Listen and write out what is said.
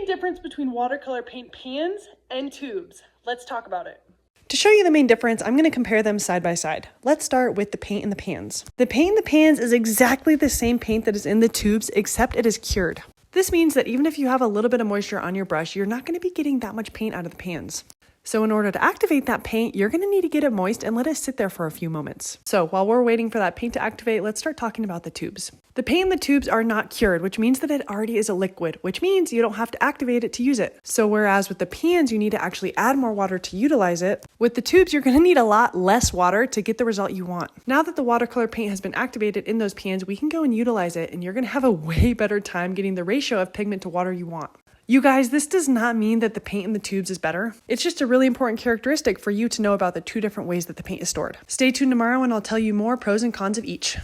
main difference between watercolor paint pans and tubes? Let's talk about it. To show you the main difference, I'm going to compare them side by side. Let's start with the paint in the pans. The paint in the pans is exactly the same paint that is in the tubes, except it is cured. This means that even if you have a little bit of moisture on your brush, you're not going to be getting that much paint out of the pans. So in order to activate that paint, you're going to need to get it moist and let it sit there for a few moments. So while we're waiting for that paint to activate, let's start talking about the tubes. The paint in the tubes are not cured, which means that it already is a liquid, which means you don't have to activate it to use it. So whereas with the pans, you need to actually add more water to utilize it, with the tubes, you're going to need a lot less water to get the result you want. Now that the watercolor paint has been activated in those pans, we can go and utilize it, and you're going to have a way better time getting the ratio of pigment to water you want. You guys, this does not mean that the paint in the tubes is better. It's just a really important characteristic for you to know about the two different ways that the paint is stored. Stay tuned tomorrow and I'll tell you more pros and cons of each.